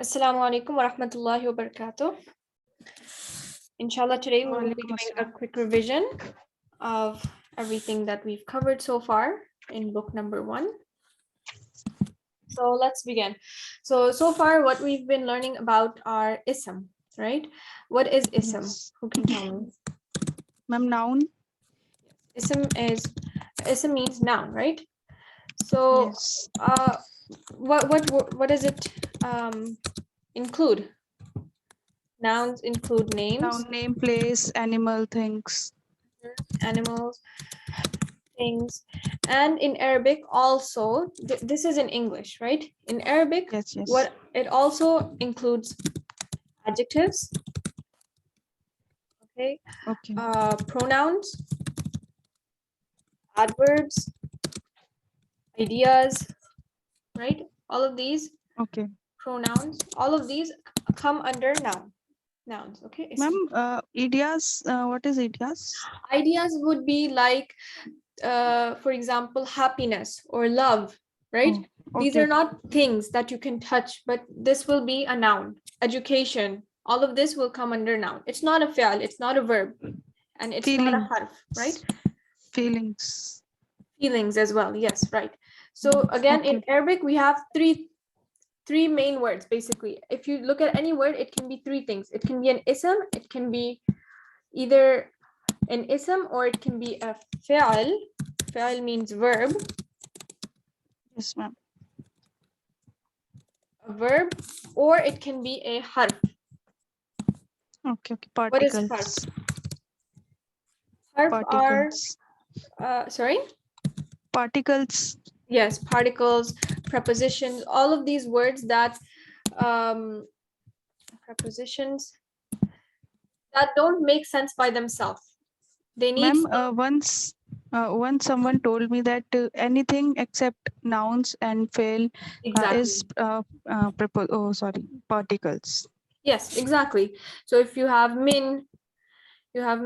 Assalamu alaikum wa rahmatullahi wa barakatuh. Inshallah, today we will be Walaikum doing a assalam. quick revision of everything that we've covered so far in book number 1. So let's begin. So far what we've been learning about are ism, right? What is ism? Yes. Who can tell me? Ma'am, noun? Ism means noun, right? So Yes. what does it include? Nouns include names, Noun, name, place, animal, things. animals, things, and in Arabic also, this is in English, right? In Arabic, Yes, yes. what it also includes adjectives, okay, Okay. pronouns, adverbs, ideas, right? All of these Okay. pronouns, all of these come under nouns, okay? Ma'am, ideas, what is ideas? Ideas would be like, for example, happiness or love, right? Oh, These okay, are okay. not things that you can touch, but this will be a noun. Education, all of this will come under noun. It's not a fi'al, it's not a verb, and it's not a Feeling. harf, right? Feelings. Feelings as well, yes, right. So again, in Okay. Arabic, we have three main words, basically. If you look at any word, it can be three things. It can be an ism, it can be either an ism, or it can be a fi'al. Fi'al means verb. Yes, ma'am. A verb, or it can be a harf. Okay, okay. What is harf? Particles. Harf are, Particles. sorry? Particles. Yes, particles, prepositions, all of these words that, prepositions that don't make sense by themselves. They need Ma'am, some, once someone told me that anything except nouns and fail exactly. is particles. Yes, exactly. So if you have min, you have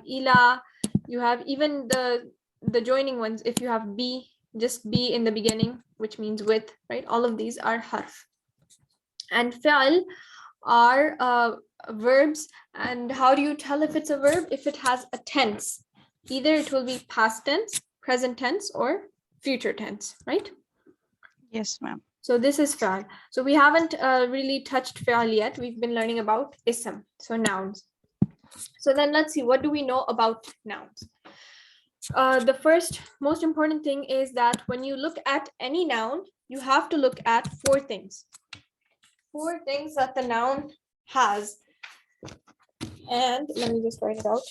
ila, you have even the joining ones. If you have be, just be in the beginning, which means with, right? All of these are harf. And fi'al are verbs. And how do you tell if it's a verb? If it has a tense, either it will be past tense, present tense, or future tense, right? Yes, ma'am. So this is fi'al. So we haven't really touched fi'al yet. We've been learning about ism, so nouns. So then let's see, what do we know about nouns? The first most important thing is that when you look at any noun, you have to look at four things. Four things that the noun has. And let me just write it out.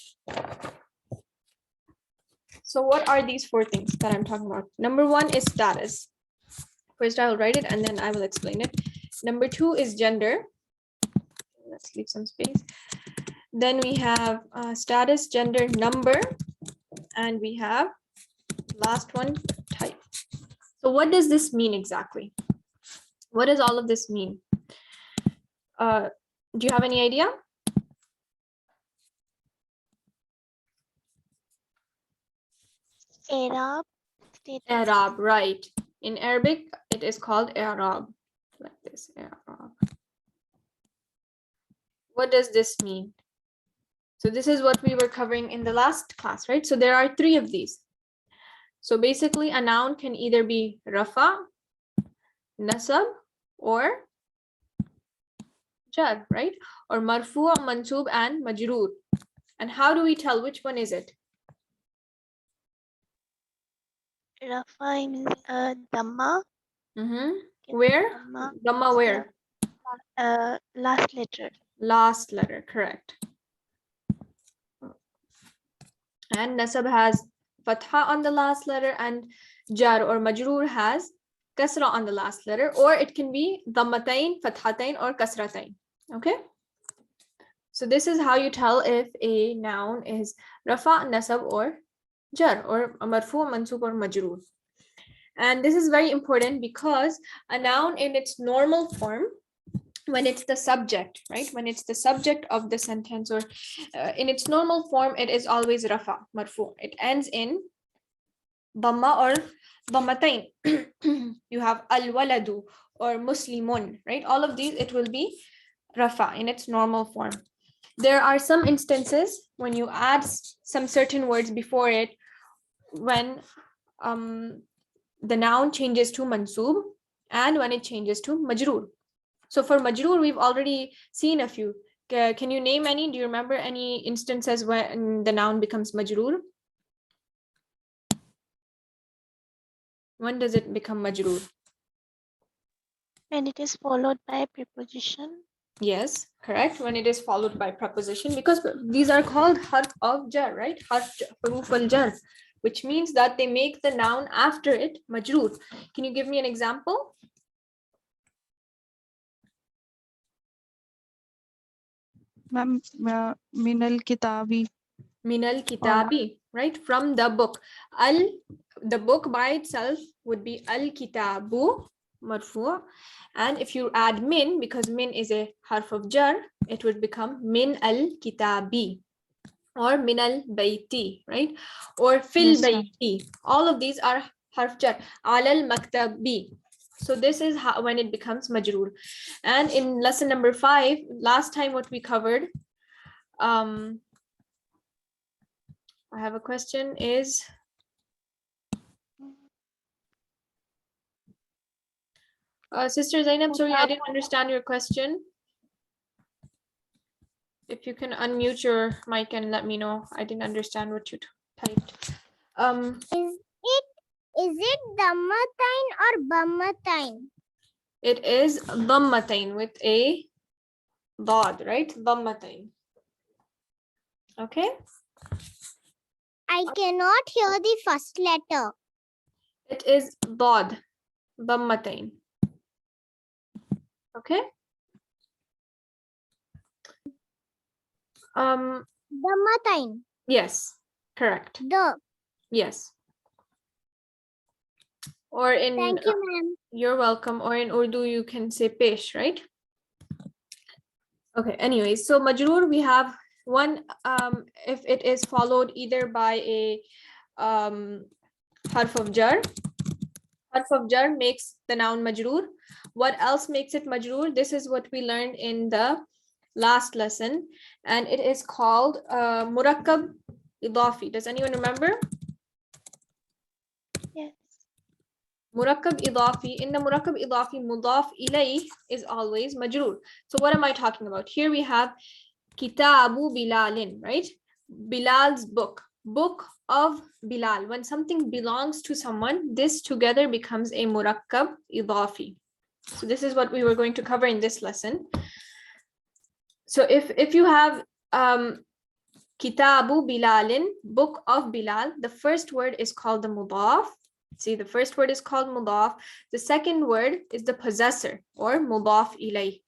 So what are these four things that I'm talking about? Number one is status. First, I will write it and then I will explain it. Number two is gender. Let's leave some space. Then we have status, gender, number, and we have last one, type. So what does this mean exactly? What does all of this mean? Do you have any idea? Arab. Arab, right. In Arabic, it is called Arab. Like this, Arab. What does this mean? So this is what we were covering in the last class, right? So there are three of these. So basically, a noun can either be rafa, nasab, or jar, right? Or marfu, mansub, and majroor. And how do we tell which one is it? Rafa means Dhamma. Where? Dhamma. Dhamma where? Last letter. Last letter, correct. And nasab has fatha on the last letter, and jar or majroor has kasra on the last letter, or it can be dhammatain, fathatain, or kasratain. Okay? So this is how you tell if a noun is rafa, nasab, or jar, or marfu, mansub, or majroor. And this is very important because a noun in its normal form, when it's the subject, right? When it's the subject of the sentence, or in its normal form, it is always rafa, marfu. It ends in dhamma or Dhammatain. You have al-waladu or muslimun, right? All of these, it will be rafa in its normal form. There are some instances when you add some certain words before it, when the noun changes to mansub and when it changes to majroor. So for majroor, we've already seen a few. Can you name any? Do you remember any instances when the noun becomes majroor? When does it become majroor? When it is followed by a preposition. Yes, correct. When it is followed by preposition, because these are called harf of jar, right? Huruf al jar, which means that they make the noun after it majroor. Can you give me an example? Ma'am, minal kitabi. Minal kitabi, right? From the book. The book by itself would be al kitabu marfu, and if you add min, because min is a harf of jar, it would become min al kitabi or min al bayti, right? Or fil Yes, ma'am. bayti. All of these are harf jar. Al al maktabi. So this is how, when it becomes majroor. And in lesson number 5, last time what we covered, I have a question is, Sister Zainab, sorry, I didn't understand your question. If you can unmute your mic and let me know. I didn't understand what you typed. Is it Dhammatain or Bhammatain? It is Dhammatain with a dad, right? Dhammatain. Okay. I cannot hear the first letter. It is dad, Dhammatain. Okay. Dhammatain. Yes, correct. The. Yes. Or in Thank you, ma'am. you're welcome. Or in Urdu, you can say pesh, right? Okay, anyways, so majroor, we have one, if it is followed either by a harf of jar. Harf of jar makes the noun majroor. What else makes it majroor? This is what we learned in the last lesson, and it is called Murakab idafi. Does anyone remember? Yes. Murakab idafi. In the Murakab idafi, mudaf ilayh is always majroor. So what am I talking about? Here we have Kitabu Bilalin, right? Bilal's book. Book of Bilal. When something belongs to someone, this together becomes a Murakkab idafi. So this is what we were going to cover in this lesson. So if you have Kitabu Bilalin, book of Bilal, the first word is called the mudaf. See, the first word is called mudaf. The second word is the possessor or mudaf ilayh.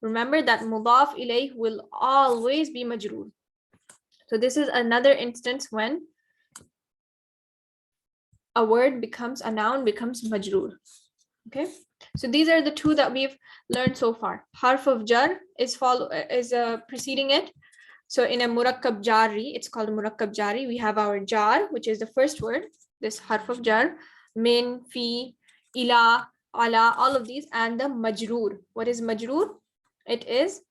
Remember that mudaf ilayh will always be majroor. So this is another instance when a word becomes, a noun becomes majroor. Okay, so these are the two that we've learned so far. Harf of jar is preceding it. So in a murakkab jari, it's called murakkab jari. We have our jar, which is the first word, this harf of jar, min, fi, ila, ala, all of these, and the majroor. What is majroor? It is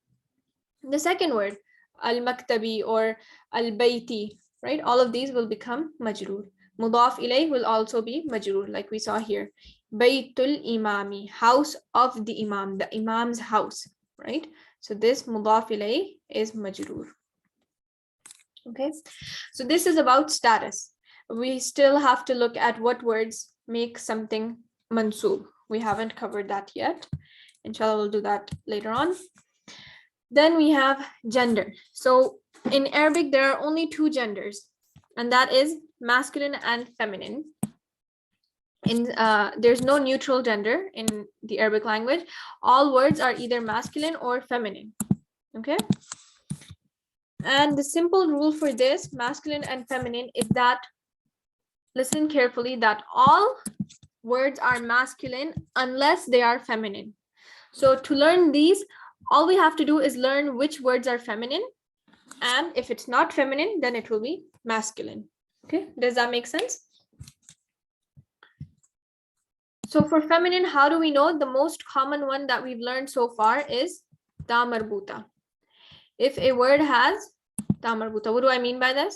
the second word, al-maktabi or al-bayti, right? All of these will become majroor. Mudaf ilayh will also be majroor, like we saw here. Baytul imami, house of the imam, the imam's house, right? So this mudaf ilayh is majroor. Okay, so this is about status. We still have to look at what words make something mansub. We haven't covered that yet. Inshallah, we'll do that later on. Then we have gender. So in Arabic, there are only two genders, and that is masculine and feminine. There's no neutral gender in the Arabic language. All words are either masculine or feminine. Okay. And the simple rule for this, masculine and feminine, is that, listen carefully, that all words are masculine unless they are feminine. So to learn these, all we have to do is learn which words are feminine, and if it's not feminine, then it will be masculine. Okay, does that make sense? So for feminine, how do we know? The most common one that we've learned so far is ta marbuta. If a word has ta marbuta, what do I mean by this?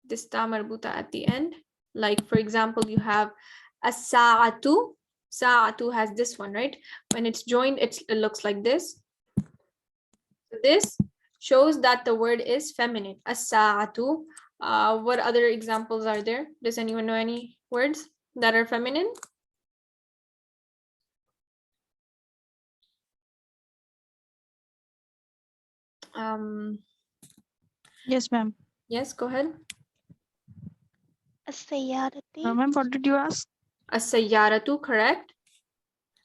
This ta marbuta at the end. Like for example, you have as-sa'atu. Sa'atu has this one, right? When it's joined, it looks like this. This shows that the word is feminine. As-sa'atu. What other examples are there? Does anyone know any words that are feminine? Yes, ma'am. Yes, go ahead. السيارة. Ma'am, what did you ask? As-sayyaratu, correct.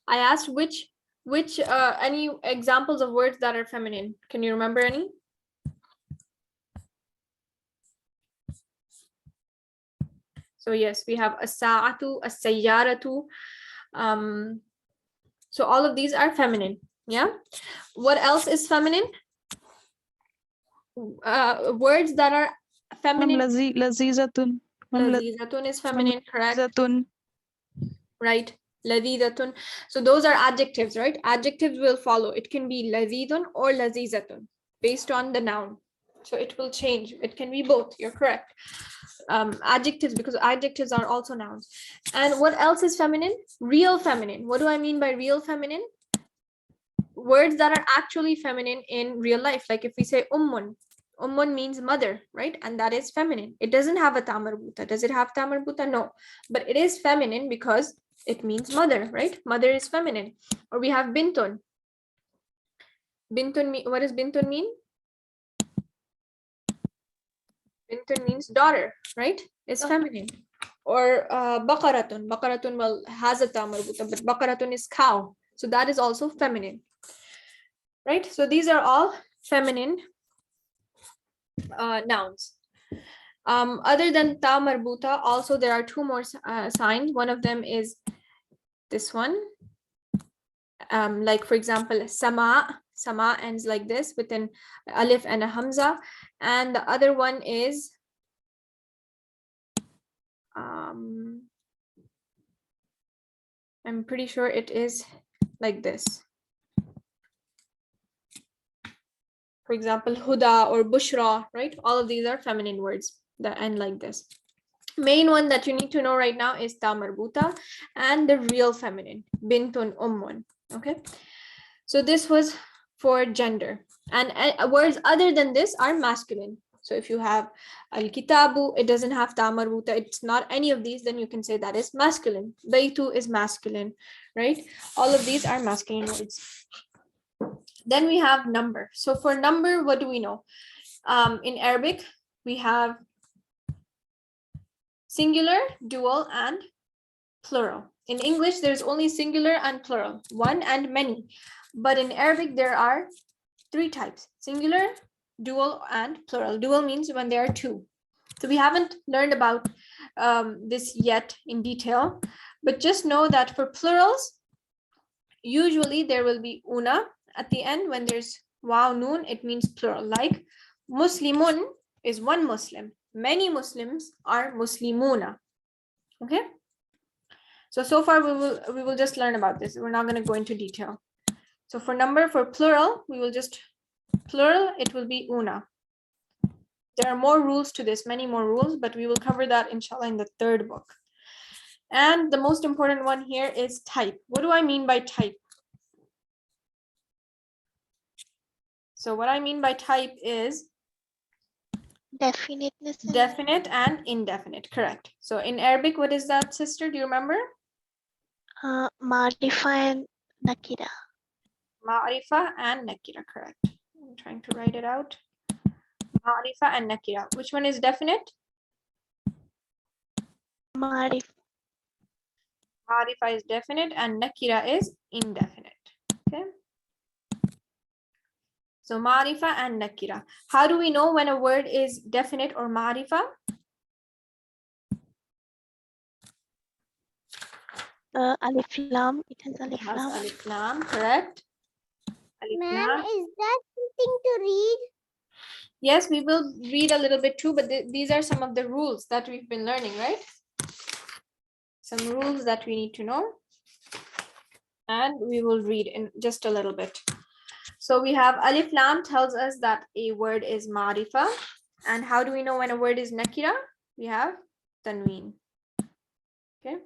I asked which any examples of words that are feminine. Can you remember any? So yes, we have as-sa'atu, as-sayyaratu. So all of these are feminine. Yeah. What else is feminine? Words that are Ma'am, feminine. lazizatun. Ma'am, Lazizatun is feminine, correct? lazizatun. Right. Lazidatun. So those are adjectives, right? Adjectives will follow. It can be lazidun or lazizatun based on the noun. So it will change. It can be both. You're correct. Adjectives, because adjectives are also nouns. And what else is feminine? Real feminine. What do I mean by real feminine? Words that are actually feminine in real life. Like if we say ummun. Ummun means mother, right? And that is feminine. It doesn't have a ta marbuta. Does it have ta marbuta? No. But it is feminine because it means mother, right? Mother is feminine. Or we have bintun. Bintun, what does bintun mean? Bintun means daughter, right? It's feminine. Or baqaratun. Baqaratun, well, has a ta marbuta, but baqaratun is cow. So that is also feminine, right? So these are all feminine nouns. Other than ta marbuta, also there are two more signs. One of them is this one. Like for example, sama. Sama ends like this with an alif and a hamza. And the other one is I'm pretty sure it is like this. For example, huda or bushra, right? All of these are feminine words that end like this. Main one that you need to know right now is ta marbuta and the real feminine, bintun, ummun. Okay, so this was for gender, and words other than this are masculine. So if you have al-kitabu, it doesn't have ta marbuta, it's not any of these, then you can say that is masculine. Baytu is masculine, right? All of these are masculine words. Then we have number. So for number, what do we know? In Arabic, we have singular, dual, and plural. In English, there's only singular and plural, one and many. But in Arabic, there are three types: singular, dual, and plural. Dual means when there are two. So we haven't learned about this yet in detail, but just know that for plurals, usually there will be una at the end. When there's waw noon, it means plural. Like muslimun is one Muslim. Many Muslims are muslimuna. Okay. So far we will just learn about this. We're not going to go into detail. So for number, for plural, we will just plural, it will be una. There are more rules to this, many more rules, but we will cover that inshallah in the third book. And the most important one here is type. What do I mean by type? So what I mean by type is Definiteness. definite and indefinite, correct. So in Arabic, what is that, sister? Do you remember? Marifa and Nakira. Ma'rifa and nakira, correct. I'm trying to write it out. Ma'rifa and nakira. Which one is definite? Marif. Ma'rifa is definite and nakira is indefinite. Okay. So ma'rifa and nakira. How do we know when a word is definite or ma'rifa? Alif lam. It has alif It has lam. alif lam, correct? Alif Ma'am, lam. is that something to read? Yes, we will read a little bit too, but these are some of the rules that we've been learning, right? Some rules that we need to know. and we will read in just a little bit. So we have alif lam tells us that a word is ma'rifa. And how do we know when a word is nakira? We have tanween. Okay.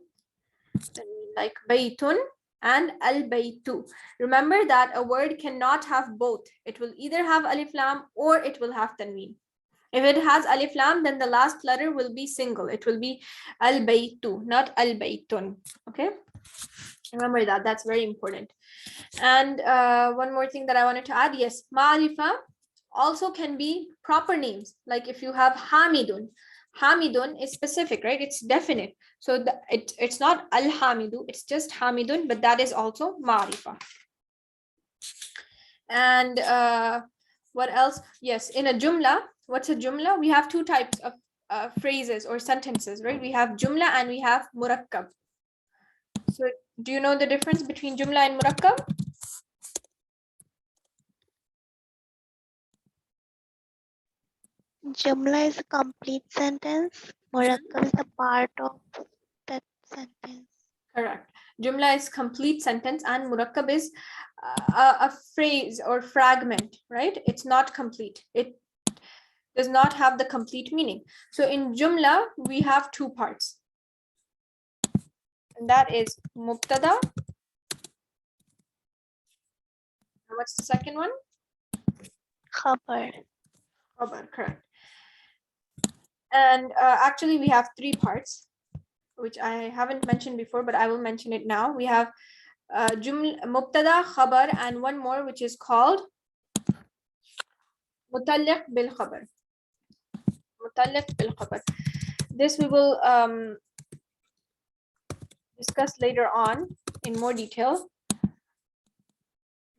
Tanween, like baytun and al baytu. Remember that a word cannot have both. It will either have alif lam or it will have tanween. If it has alif lam, then the last letter will be single. It will be al baytu, not al baytun. Okay. Remember that. That's very important. And one more thing that I wanted to add, yes, ma'rifa also can be proper names. Like if you have hamidun, hamidun is specific, right? It's definite. So it's not al-hamidu, it's just hamidun, but that is also ma'rifa. And what else? Yes, in a jumla, what's a jumla? We have two types of phrases or sentences, right? We have jumla and we have Murakab. So do you know the difference between jumla and Murakab? Joomla is a complete sentence. Murakab is a part of that sentence. Correct. Jumla is complete sentence and Murakab is a phrase or fragment, right? It's not complete. It does not have the complete meaning. So in Jumla, we have two parts. And that is Mubtada. And what's the second one? Khabar. Khabar, correct. And actually, we have three parts, which I haven't mentioned before, but I will mention it now. We have Mubtada, Khabar, and one more, which is called Mutalliq bil Khabar. Mutalliq bil Khabar. This we will discuss later on in more detail.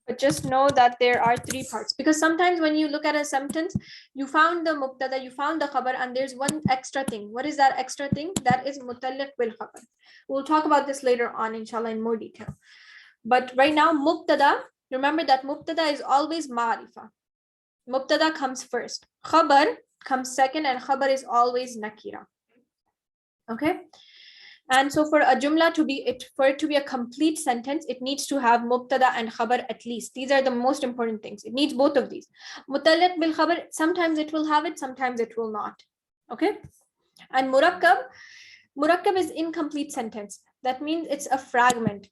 But just know that there are three parts, because sometimes when you look at a sentence, you found the mubtada, you found the khabar, and there's one extra thing. What is that extra thing? That is mutalliq bil khabar. We'll talk about this later on, inshallah, in more detail. But right now, mubtada, remember that mubtada is always ma'rifa. Mubtada comes first. Khabar comes second, and khabar is always nakira. Okay. And so for a jumla to be for it to be a complete sentence, it needs to have mubtada and khabar at least. These are the most important things. It needs both of these. Mutalliq bil khabar, sometimes it will have it, sometimes it will not. Okay. And Murakab is incomplete sentence. That means it's a fragment.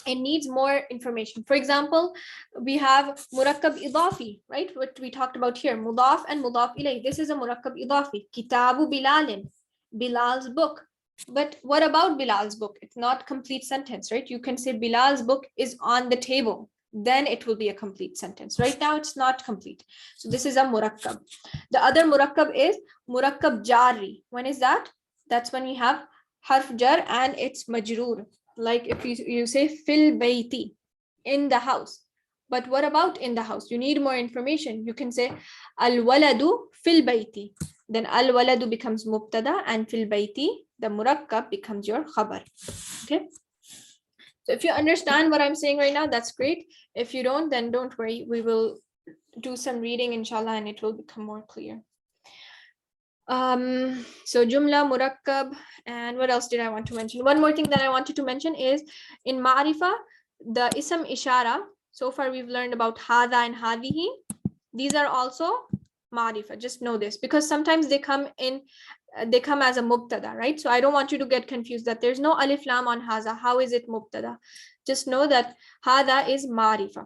It needs more information. For example, we have Murakab idafi, right? What we talked about here, mudaf and mudaf ilayh. This is a Murakab idafi. Kitabu Bilalin, Bilal's book. But what about Bilal's book? It's not complete sentence, right? You can say Bilal's book is on the table. Then it will be a complete sentence. Right now, it's not complete. So this is a Murakab. The other Murakab is Murakab Jari. When is that? That's when we have Harf Jar and it's Majroor. Like if you say Fil Bayti, in the house. But what about in the house? You need more information. You can say Al-Waladu Fil Bayti. Then al-waladu becomes mubtada and fil bayti, the murakkab becomes your khabar. Okay. So if you understand what I'm saying right now, that's great. If you don't, then don't worry. We will do some reading, inshallah, and it will become more clear. So jumla, murakkab, and what else did I want to mention? One more thing that I wanted to mention is in ma'rifa, the ism ishara. So far we've learned about hadha and hadihi. These are also ma'rifa. Just know this, because sometimes they come as a mubtada, right? So I don't want you to get confused that there's no alif lam on haza. How is it mubtada? Just know that hada is ma'rifa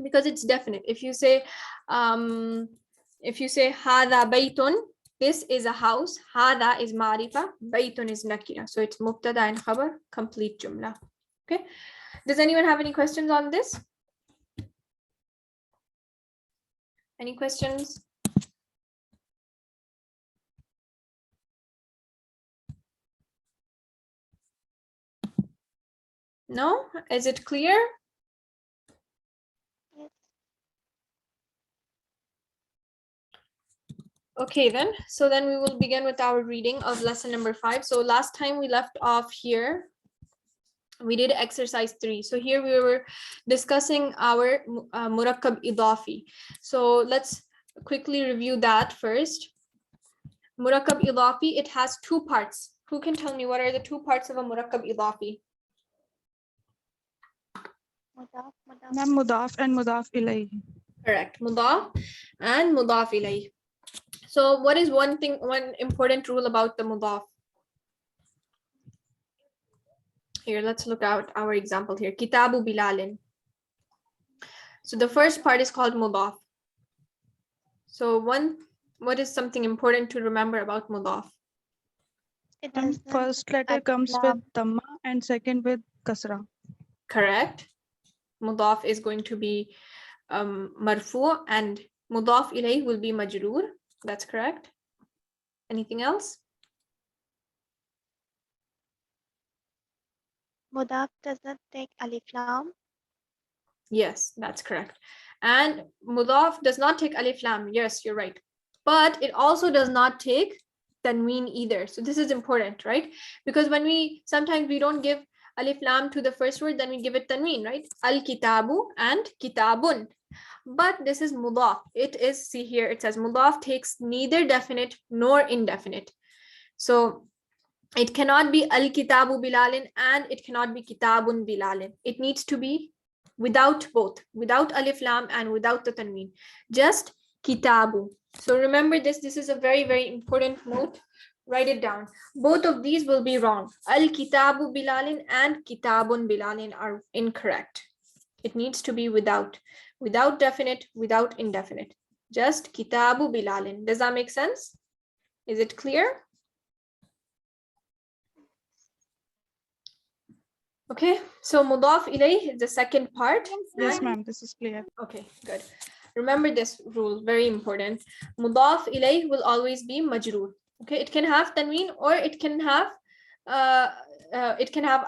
because it's definite. If you say hada baytun, this is a house. Hada is ma'rifa, baytun is nakira. So it's mubtada and khabar, complete jumla. Okay. Does anyone have any questions on this? Any questions? No? Is it clear? Yes. Okay, then. So then we will begin with our reading of lesson number 5. So last time we left off here, we did exercise 3. So here we were discussing our Murakab idafi. So let's quickly review that first. Murakab idafi, it has two parts. Who can tell me what are the two parts of a Murakab idafi? Ma'am, mudaf and mudaf ilayhi. Correct. Mudaf and mudaf ilayh. So what is one important rule about the mudaf? Here, let's look at our example here. Kitabu Bilalin. So the first part is called mudaf. So what is something important to remember about mudaf? It Ma'am, doesn't first letter comes with dhamma and second with kasra. Correct. Mudaf is going to be marfu and mudaf ilayh will be majroor. That's correct. Anything else? Mudaf does not take alif lam. Yes, that's correct. And mudaf does not take alif lam. Yes, you're right. But it also does not take tanween either. So this is important, right? Because when sometimes we don't give alif lam to the first word, then we give it tanween, right? Al kitabu and kitabun. But this is mudaf. It is, see here, it says mudaf takes neither definite nor indefinite. So it cannot be al kitabu bilalin and it cannot be kitabun bilalin. It needs to be without both, without alif lam and without the tanween, just kitabu. So remember this is a very, very important note. Write it down. Both of these will be wrong. Al kitabu bilalin and kitabun bilalin are incorrect. It needs to be without definite, without indefinite, just kitabu bilalin. Does that make sense? Is it clear? Okay, so mudaf ilayh is the second part. Yes, ma'am, this is clear. Okay, good. Remember this rule, very important. Mudaf ilayh will always be majroor. Okay, it can have tanween or it can have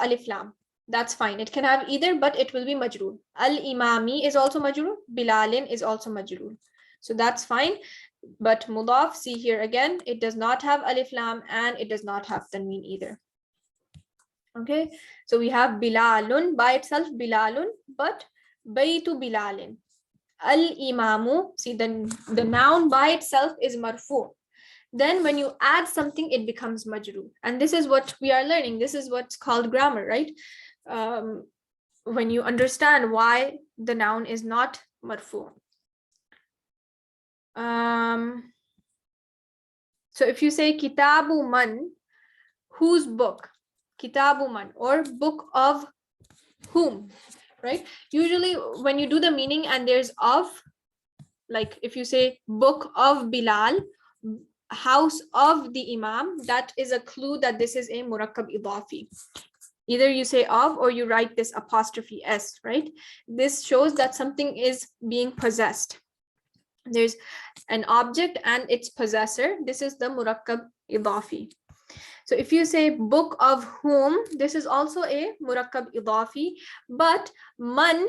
alif lam. That's fine. It can have either, but it will be majroor. Al-imami is also majroor. Bilalin is also majroor. So that's fine. But mudaf, see here again, it does not have alif lam and it does not have tanween either. Okay, so we have Bilalun by itself, Bilalun, but Baytu Bilalin. Al-imamu, see the noun by itself is marfu. Then when you add something, it becomes majroor. And this is what we are learning. This is what's called grammar, right? When you understand why the noun is not marfu. So if you say Kitabu Man, whose book? Kitabu Man, or book of whom, right? Usually when you do the meaning and there's of, like if you say book of Bilal, house of the Imam, that is a clue that this is a Murakab idafi. Either you say of or you write this apostrophe s, right? This shows that something is being possessed. There's an object and its possessor. This is the Murakab idafi. So if you say book of whom, this is also a Murakab idafi, but man,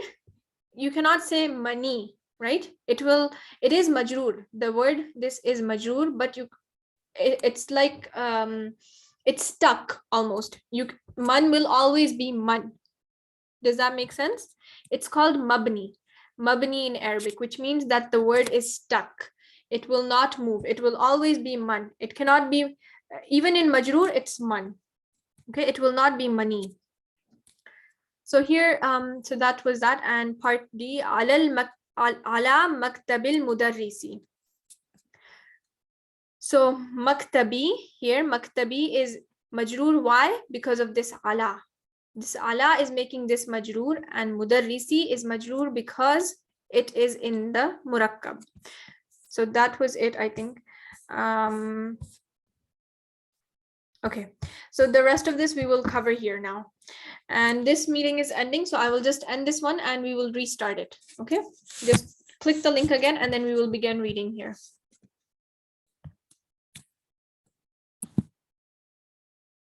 you cannot say mani, right? It is majroor. The word, this is majroor, but it's like, it's stuck almost. Man will always be man. Does that make sense? It's called mabni in Arabic, which means that the word is stuck. It will not move. It will always be man. It cannot be, even in majroor, it's man. Okay, it will not be mani. So here, so that was that. And part D, ala maktabil mudarrisi. So maktabi here, maktabi is majroor. Why? Because of this ala. This ala is making this majroor, and mudarrisi is majroor because it is in the murakkab. So that was it, I think. Okay, so the rest of this we will cover here now. And this meeting is ending, so I will just end this one and we will restart it. Okay, just click the link again and then we will begin reading here.